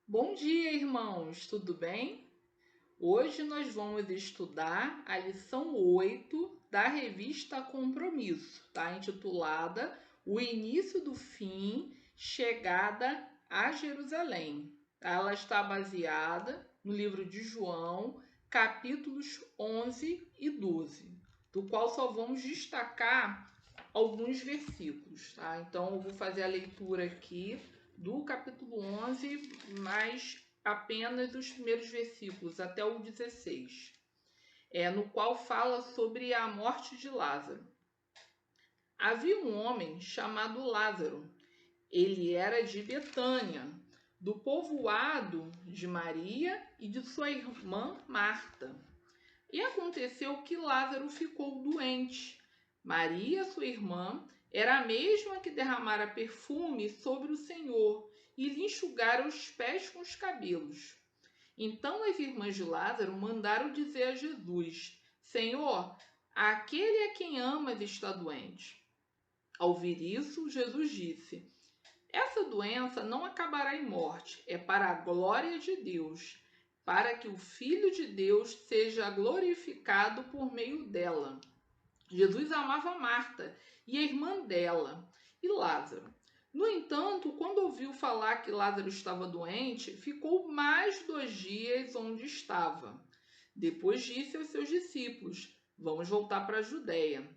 Bom dia, irmãos, tudo bem? Hoje nós vamos estudar a lição 8 da revista Compromisso, tá? Intitulada O Início do Fim, Chegada a Jerusalém. Ela está baseada no livro de João, capítulos 11 e 12, do qual só vamos destacar alguns versículos, tá? Então eu vou fazer a leitura aqui do capítulo 11, mas apenas os primeiros versículos, até o 16, no qual fala sobre a morte de Lázaro. Havia um homem chamado Lázaro. Ele era de Betânia, do povoado de Maria e de sua irmã Marta. E aconteceu que Lázaro ficou doente. Maria, sua irmã, era a mesma que derramara perfume sobre o Senhor e lhe enxugara os pés com os cabelos. Então as irmãs de Lázaro mandaram dizer a Jesus: Senhor, aquele a quem amas está doente. Ao ouvir isso, Jesus disse: Essa doença não acabará em morte, é para a glória de Deus, para que o Filho de Deus seja glorificado por meio dela. Jesus amava Marta e a irmã dela e Lázaro. No entanto, quando ouviu falar que Lázaro estava doente, ficou mais 2 dias onde estava. Depois disse aos seus discípulos: Vamos voltar para a Judéia.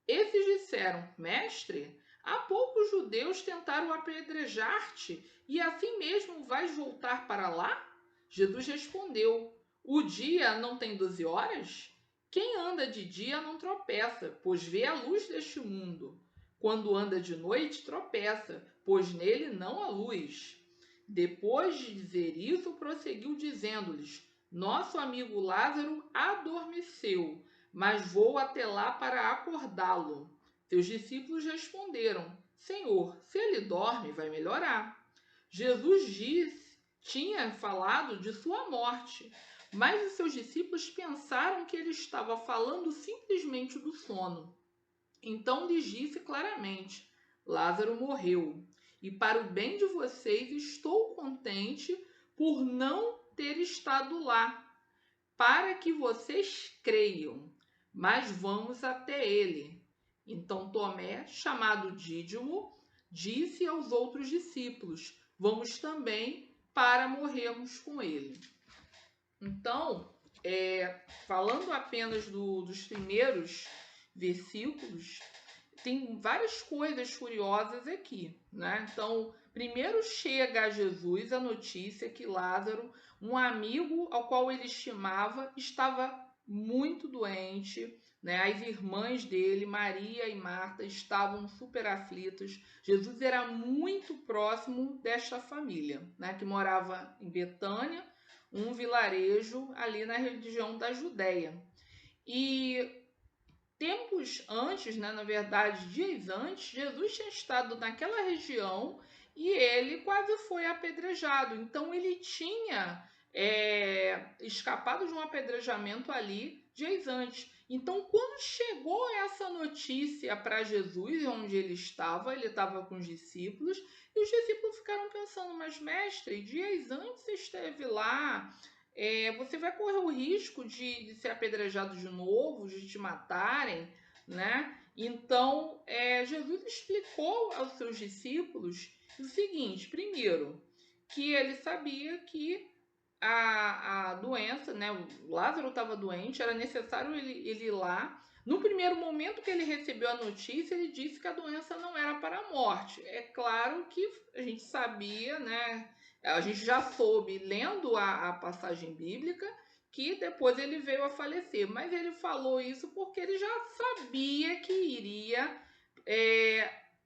Esses disseram: Mestre, há pouco os judeus tentaram apedrejar-te e assim mesmo vais voltar para lá? Jesus respondeu: O dia não tem 12 horas? Quem anda de dia não tropeça, pois vê a luz deste mundo. Quando anda de noite, tropeça, pois nele não há luz. Depois de dizer isso, prosseguiu dizendo-lhes: Nosso amigo Lázaro adormeceu, mas vou até lá para acordá-lo. Seus discípulos responderam: Senhor, se ele dorme, vai melhorar. Tinha falado de sua morte, mas os seus discípulos pensaram que ele estava falando simplesmente do sono. Então lhes disse claramente: Lázaro morreu, e para o bem de vocês estou contente por não ter estado lá, para que vocês creiam, mas vamos até ele. Então Tomé, chamado Dídimo, disse aos outros discípulos: Vamos também para morrermos com ele. Então, falando apenas dos primeiros versículos, tem várias coisas curiosas aqui, né? Então, primeiro chega a Jesus a notícia que Lázaro, um amigo ao qual ele estimava, estava muito doente, né? As irmãs dele, Maria e Marta, estavam super aflitas. Jesus era muito próximo desta família, né? Que morava em Betânia, um vilarejo ali na região da Judéia. E tempos antes, né, na verdade, dias antes, Jesus tinha estado naquela região e ele quase foi apedrejado. Então ele tinha escapado de um apedrejamento ali dias antes. Então, quando chegou essa notícia para Jesus, onde ele estava com os discípulos, e os discípulos ficaram pensando: mas mestre, dias antes você esteve lá, você vai correr o risco de ser apedrejado de novo, de te matarem, né? Então, Jesus explicou aos seus discípulos o seguinte: primeiro, que ele sabia que a doença, né? O Lázaro estava doente, era necessário ele ir lá. No primeiro momento que ele recebeu a notícia, ele disse que a doença não era para a morte. É claro que a gente sabia, né? A gente já soube, lendo a passagem bíblica, que depois ele veio a falecer. Mas ele falou isso porque ele já sabia que iria.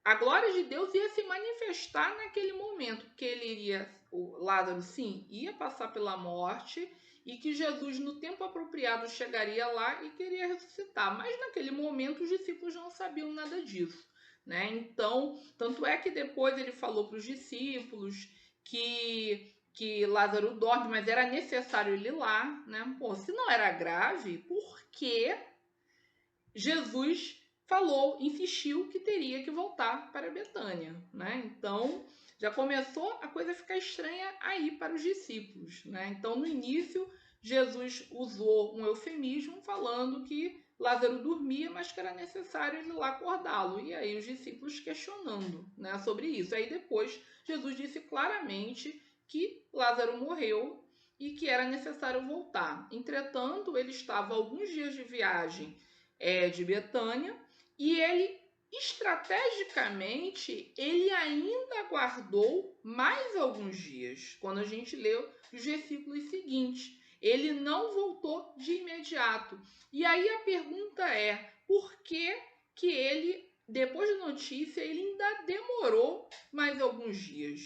A glória de Deus ia se manifestar naquele momento, que ele iria, o Lázaro, sim, ia passar pela morte e que Jesus, no tempo apropriado, chegaria lá e queria ressuscitar. Mas naquele momento os discípulos não sabiam nada disso, né? Então, tanto é que depois ele falou para os discípulos que Lázaro dorme, mas era necessário ele ir lá, né? Pô, se não era grave, por que Jesus insistiu que teria que voltar para Betânia, né? Então, já começou a coisa a ficar estranha aí para os discípulos, né? Então, no início, Jesus usou um eufemismo falando que Lázaro dormia, mas que era necessário ele ir lá acordá-lo. E aí os discípulos questionando, né, sobre isso. Aí depois Jesus disse claramente que Lázaro morreu e que era necessário voltar. Entretanto, ele estava a alguns dias de viagem de Betânia e ele estrategicamente ele ainda aguardou mais alguns dias. Quando a gente leu os versículos seguintes, ele não voltou de imediato. E aí a pergunta é: por que que ele, depois da notícia, ele ainda demorou mais alguns dias?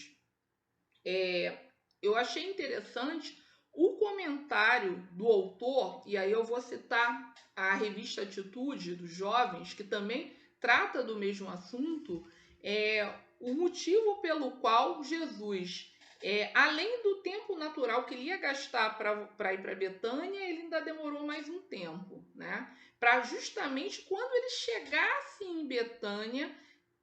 Eu achei interessante o comentário do autor, e aí eu vou citar a revista Atitude dos Jovens, que também trata do mesmo assunto, o motivo pelo qual Jesus, além do tempo natural que ele ia gastar para ir para Betânia, ele ainda demorou mais um tempo, né? Para justamente quando ele chegasse em Betânia,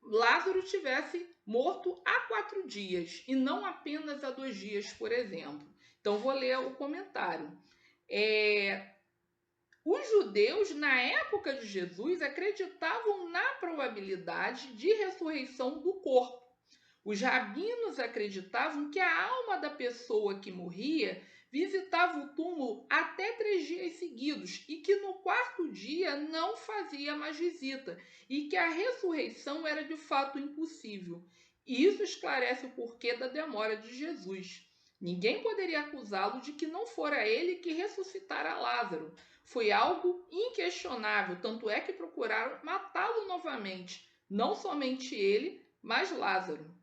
Lázaro tivesse morto há 4 dias e não apenas há 2 dias, por exemplo. Então, vou ler o comentário. Os judeus, na época de Jesus, acreditavam na probabilidade de ressurreição do corpo. Os rabinos acreditavam que a alma da pessoa que morria visitava o túmulo até 3 dias seguidos e que no 4º dia não fazia mais visita e que a ressurreição era de fato impossível. E isso esclarece o porquê da demora de Jesus. Ninguém poderia acusá-lo de que não fora ele que ressuscitara Lázaro. Foi algo inquestionável, tanto é que procuraram matá-lo novamente. Não somente ele, mas Lázaro.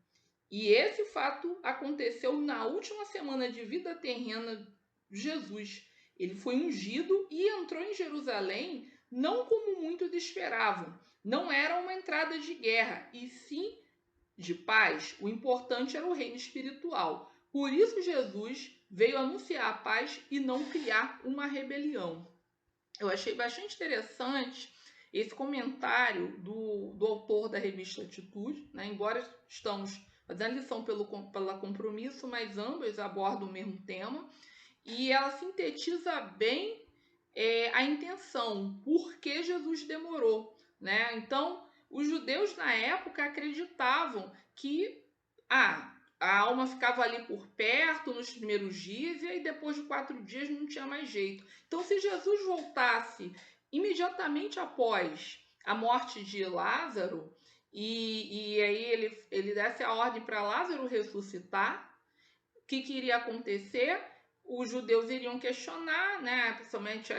E esse fato aconteceu na última semana de vida terrena de Jesus. Ele foi ungido e entrou em Jerusalém não como muitos esperavam. Não era uma entrada de guerra, e sim de paz. O importante era o reino espiritual. Por isso Jesus veio anunciar a paz e não criar uma rebelião. Eu achei bastante interessante esse comentário do autor da revista Atitude, né? Embora estamos fazendo a lição pela compromisso, mas ambas abordam o mesmo tema, e ela sintetiza bem a intenção, por que Jesus demorou, né? Então, os judeus na época acreditavam que a alma ficava ali por perto nos primeiros dias e aí depois de 4 dias não tinha mais jeito. Então, se Jesus voltasse imediatamente após a morte de Lázaro e aí ele desse a ordem para Lázaro ressuscitar, o que iria acontecer? Os judeus iriam questionar, né, principalmente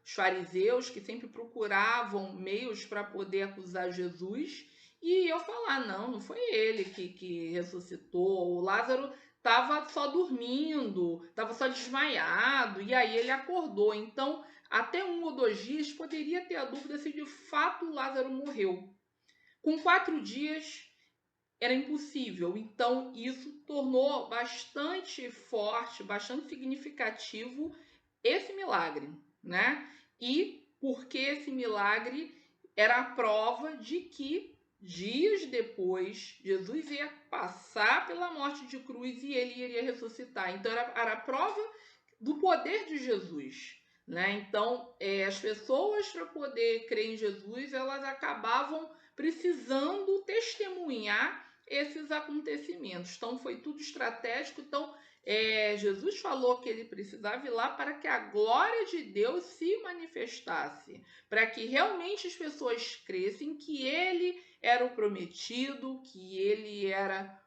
os fariseus, que sempre procuravam meios para poder acusar Jesus, e eu falar, não foi ele que ressuscitou, o Lázaro estava só dormindo, estava só desmaiado, e aí ele acordou. Então, até 1 ou 2 dias, poderia ter a dúvida se de fato Lázaro morreu. Com 4 dias, era impossível. Então, isso tornou bastante forte, bastante significativo esse milagre, né? E porque esse milagre era a prova de que dias depois Jesus ia passar pela morte de cruz e ele iria ressuscitar. Então, era a prova do poder de Jesus, né? Então, as pessoas, para poder crer em Jesus, elas acabavam precisando testemunhar esses acontecimentos. Então, foi tudo estratégico. Então, Jesus falou que ele precisava ir lá para que a glória de Deus se manifestasse, para que realmente as pessoas crescem que ele era o prometido, que ele era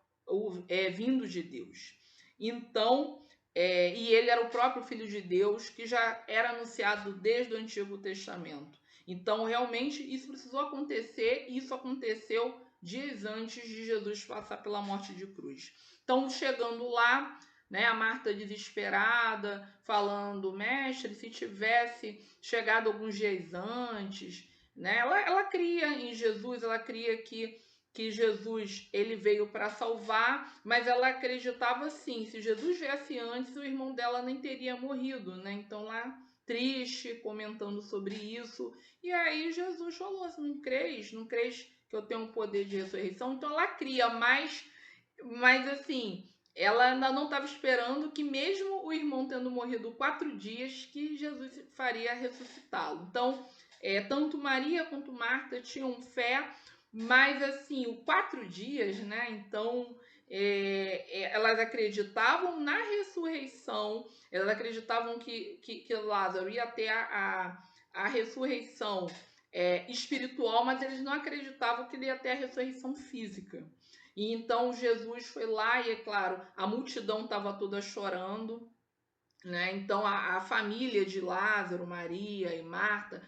vindo de Deus. Então, e ele era o próprio Filho de Deus, que já era anunciado desde o Antigo Testamento. Então, realmente, isso precisou acontecer, e isso aconteceu dias antes de Jesus passar pela morte de cruz. Então, chegando lá, né, a Marta desesperada, falando, mestre, se tivesse chegado alguns dias antes, né, ela cria em Jesus, ela cria que Jesus ele veio para salvar, mas ela acreditava assim, se Jesus viesse antes, o irmão dela nem teria morrido, né? Então lá triste, comentando sobre isso. E aí Jesus falou assim, não crês? Não crês que eu tenho o poder de ressurreição? Então ela cria, mas assim, ela ainda não estava esperando que mesmo o irmão tendo morrido 4 dias, que Jesus faria ressuscitá-lo. Então, tanto Maria quanto Marta tinham fé, mas assim, o 4 dias, né? Então, elas acreditavam na ressurreição, elas acreditavam que Lázaro ia ter a ressurreição espiritual, mas eles não acreditavam que ele ia ter a ressurreição física. E então Jesus foi lá e, é claro, a multidão estava toda chorando, né? Então a família de Lázaro, Maria e Marta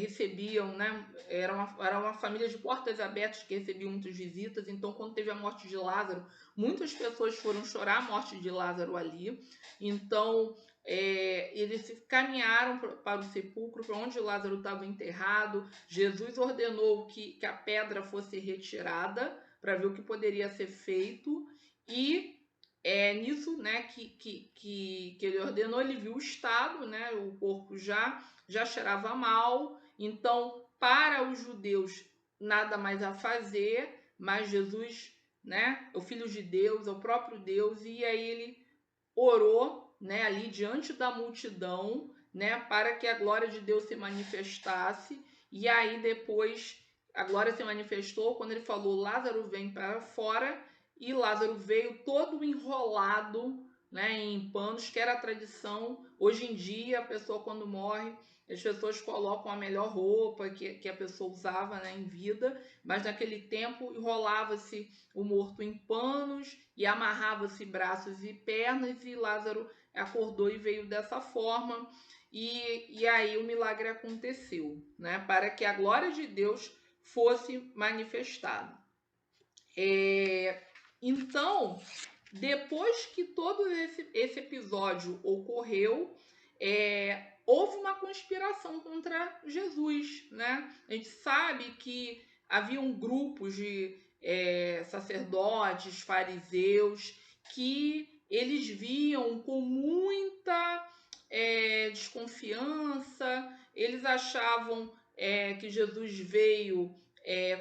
recebiam, né? Era uma família de portas abertas que recebiam muitas visitas. Então, quando teve a morte de Lázaro, muitas pessoas foram chorar a morte de Lázaro ali. Então, eles caminharam para o sepulcro, para onde Lázaro estava enterrado. Jesus ordenou que a pedra fosse retirada para ver o que poderia ser feito. E nisso, né, que ele ordenou, ele viu o estado, né, o corpo já cheirava mal. Então, para os judeus, nada mais a fazer, mas Jesus, né, é o Filho de Deus, é o próprio Deus, e aí ele orou, né, ali diante da multidão, né, para que a glória de Deus se manifestasse. E aí depois a glória se manifestou quando ele falou: Lázaro, vem para fora. E Lázaro veio todo enrolado, né, em panos, que era a tradição. Hoje em dia, a pessoa quando morre, as pessoas colocam a melhor roupa que a pessoa usava, né, em vida, mas naquele tempo enrolava-se o morto em panos e amarrava-se braços e pernas, e Lázaro acordou e veio dessa forma. E aí o milagre aconteceu, né, para que a glória de Deus fosse manifestada. Então, depois que todo esse episódio ocorreu, houve uma conspiração contra Jesus, né? A gente sabe que haviam grupos de sacerdotes, fariseus, que eles viam com muita desconfiança, eles achavam que Jesus veio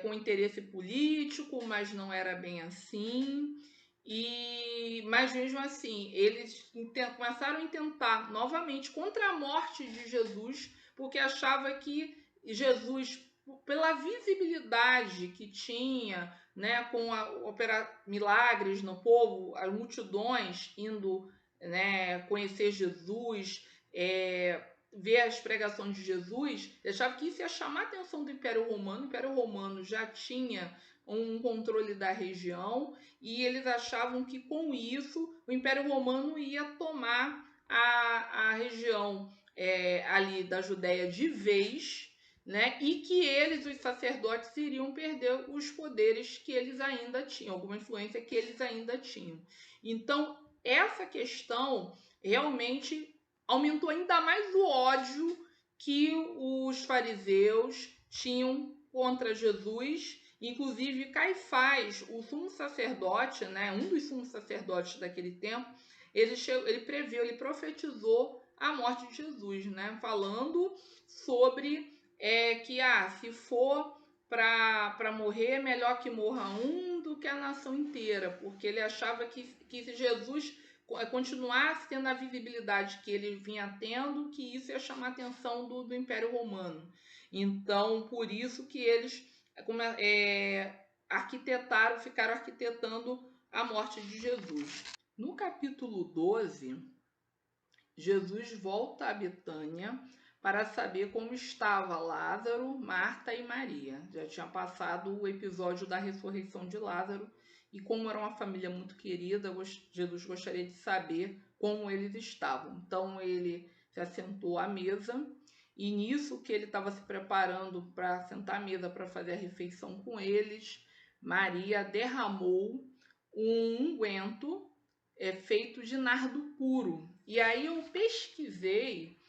com interesse político, mas não era bem assim. Mas mesmo assim, eles começaram a intentar novamente contra a morte de Jesus, porque achava que Jesus, pela visibilidade que tinha, né, com operar milagres no povo, as multidões indo, né, conhecer Jesus, ver as pregações de Jesus, achava que isso ia chamar a atenção do Império Romano. O Império Romano já tinha um controle da região e eles achavam que com isso o Império Romano ia tomar a região ali da Judéia de vez, né? E que eles, os sacerdotes, iriam perder os poderes que eles ainda tinham, alguma influência que eles ainda tinham. Então, essa questão realmente aumentou ainda mais o ódio que os fariseus tinham contra Jesus. Inclusive Caifás, o sumo sacerdote, né, um dos sumos sacerdotes daquele tempo, ele previu, ele profetizou a morte de Jesus, né, falando sobre que se for para morrer, é melhor que morra um do que a nação inteira, porque ele achava que se Jesus continuasse tendo a visibilidade que ele vinha tendo, que isso ia chamar a atenção do Império Romano. Então, por isso que eles ficaram arquitetando a morte de Jesus. No capítulo 12, Jesus volta a Betânia para saber como estava Lázaro, Marta e Maria. Já tinha passado o episódio da ressurreição de Lázaro, e como era uma família muito querida, Jesus gostaria de saber como eles estavam. Então ele se assentou à mesa, e nisso que ele estava se preparando para sentar à mesa para fazer a refeição com eles, Maria derramou um unguento feito de nardo puro. E aí eu pesquisei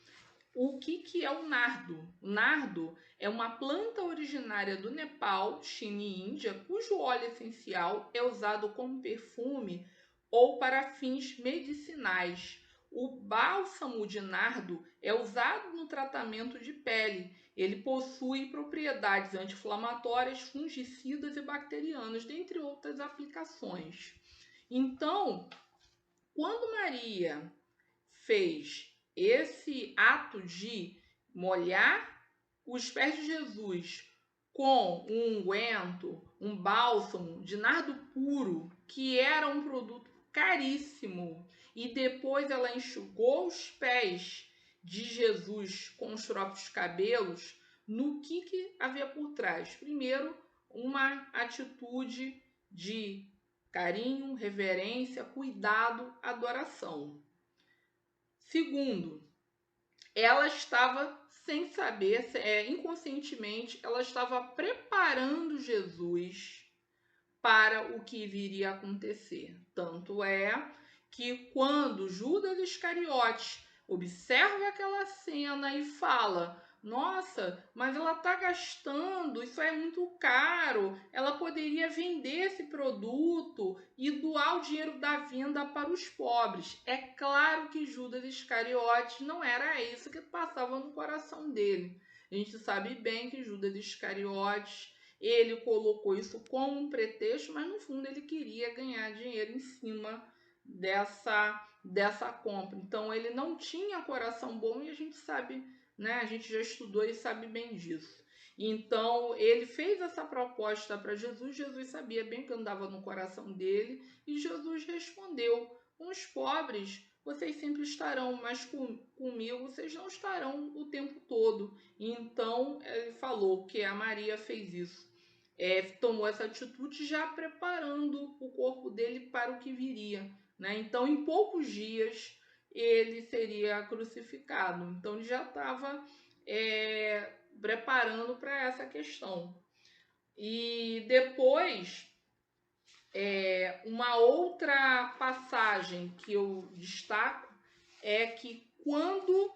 o que é o nardo. O nardo é uma planta originária do Nepal, China e Índia, cujo óleo essencial é usado como perfume ou para fins medicinais. O bálsamo de nardo é usado no tratamento de pele. Ele possui propriedades anti-inflamatórias, fungicidas e bacterianas, dentre outras aplicações. Então, quando Maria fez esse ato de molhar os pés de Jesus com um unguento, um bálsamo de nardo puro, que era um produto caríssimo, e depois ela enxugou os pés de Jesus com os próprios cabelos, no que havia por trás? Primeiro, uma atitude de carinho, reverência, cuidado, adoração. Segundo, ela estava sem saber, inconscientemente, ela estava preparando Jesus para o que viria a acontecer. Tanto é que quando Judas Iscariotes observa aquela cena e fala: nossa, mas ela está gastando, isso é muito caro, ela poderia vender esse produto e doar o dinheiro da venda para os pobres. É claro que Judas Iscariotes não era isso que passava no coração dele. A gente sabe bem que Judas Iscariotes, ele colocou isso como um pretexto, mas no fundo ele queria ganhar dinheiro em cima dessa compra. Então ele não tinha coração bom e a gente sabe, né? A gente já estudou e sabe bem disso. Então ele fez essa proposta para Jesus. Jesus sabia bem que andava no coração dele e Jesus respondeu: com os pobres vocês sempre estarão, mas comigo vocês não estarão o tempo todo. Então ele falou que a Maria fez isso. Tomou essa atitude já preparando o corpo dele para o que viria, né? Então, em poucos dias, ele seria crucificado. Então, ele já estava preparando para essa questão. E depois, uma outra passagem que eu destaco é que quando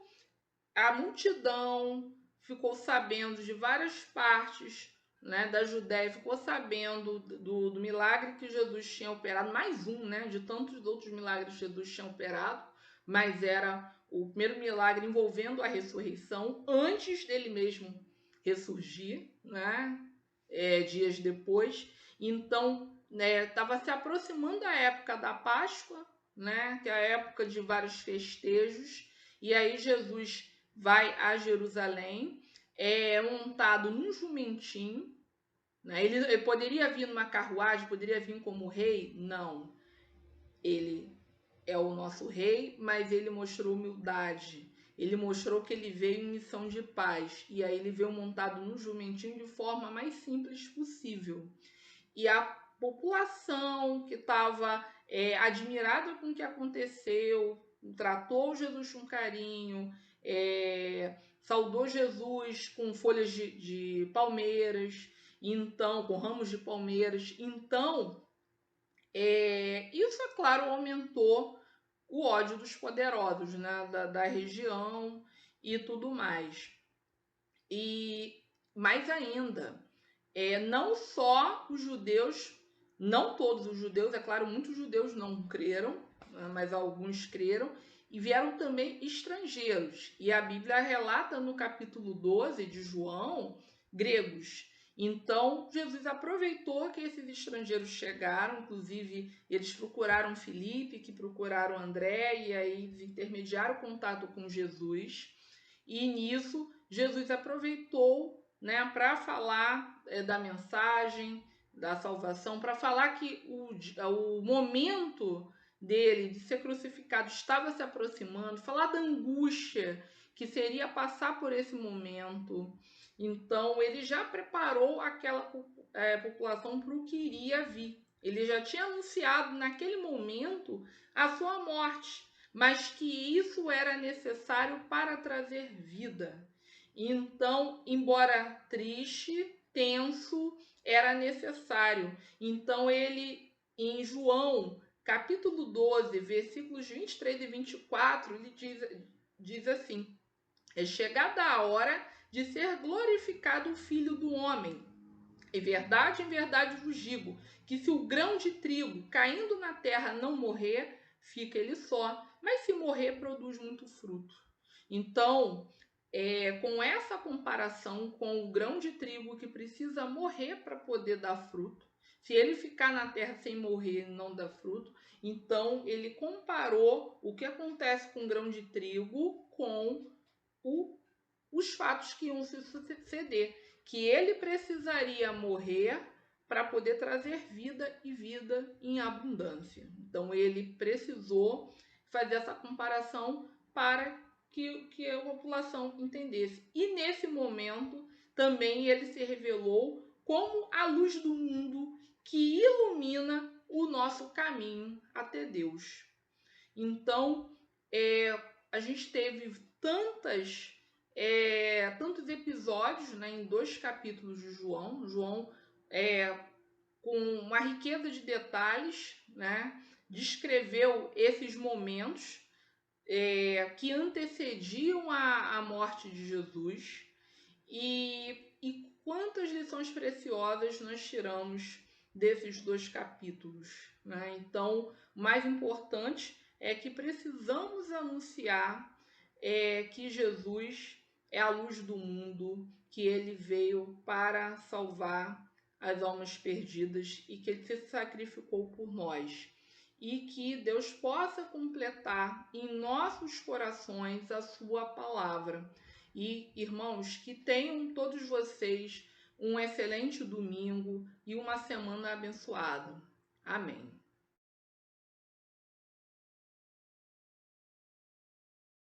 a multidão ficou sabendo de várias partes, né, da Judéia, ficou sabendo do milagre que Jesus tinha operado, mais um, né, de tantos outros milagres que Jesus tinha operado, mas era o primeiro milagre envolvendo a ressurreição, antes dele mesmo ressurgir, né, dias depois. Então, estava se aproximando a época da Páscoa, né, que é a época de vários festejos, e aí Jesus vai a Jerusalém, montado num jumentinho, né? Ele poderia vir numa carruagem, poderia vir como rei? Não. Ele é o nosso rei, mas ele mostrou humildade. Ele mostrou que ele veio em missão de paz. E aí ele veio montado num jumentinho de forma mais simples possível. E a população que estava admirada com o que aconteceu, tratou Jesus com carinho, saudou Jesus com folhas de palmeiras, então, com ramos de palmeiras. Então, isso, é claro, aumentou o ódio dos poderosos, né, da região e tudo mais. E mais ainda, não só os judeus, não todos os judeus, é claro, muitos judeus não creram, mas alguns creram, e vieram também estrangeiros. E a Bíblia relata no capítulo 12 de João, gregos. Então, Jesus aproveitou que esses estrangeiros chegaram, inclusive eles procuraram Filipe, que procuraram André, e aí intermediaram o contato com Jesus. E nisso, Jesus aproveitou, né, para falar da mensagem, da salvação, para falar que o momento dele de ser crucificado estava se aproximando, falar da angústia que seria passar por esse momento. Então, ele já preparou aquela população para o que iria vir. Ele já tinha anunciado naquele momento a sua morte, mas que isso era necessário para trazer vida. Então, embora triste, tenso, era necessário. Então, ele, em João, capítulo 12, versículos 23 e 24, ele diz assim: é chegada a hora de ser glorificado o Filho do Homem. Em verdade vos digo, que se o grão de trigo caindo na terra não morrer, fica ele só, mas se morrer, produz muito fruto. Então, com essa comparação com o grão de trigo que precisa morrer para poder dar fruto, se ele ficar na terra sem morrer e não dar fruto, então ele comparou o que acontece com o grão de trigo com os fatos que iam se suceder, que ele precisaria morrer para poder trazer vida e vida em abundância. Então ele precisou fazer essa comparação para que a população entendesse. E nesse momento também ele se revelou como a luz do mundo que ilumina o nosso caminho até Deus. Então, a gente teve tantos episódios, né, em 2 capítulos de João. João, com uma riqueza de detalhes, né, descreveu esses momentos que antecediam a morte de Jesus. E quantas lições preciosas nós tiramos desses 2 capítulos, né? Então, o mais importante é que precisamos anunciar que Jesus é a luz do mundo, que ele veio para salvar as almas perdidas e que ele se sacrificou por nós. E que Deus possa completar em nossos corações a sua palavra. E, irmãos, que tenham todos vocês um excelente domingo e uma semana abençoada. Amém.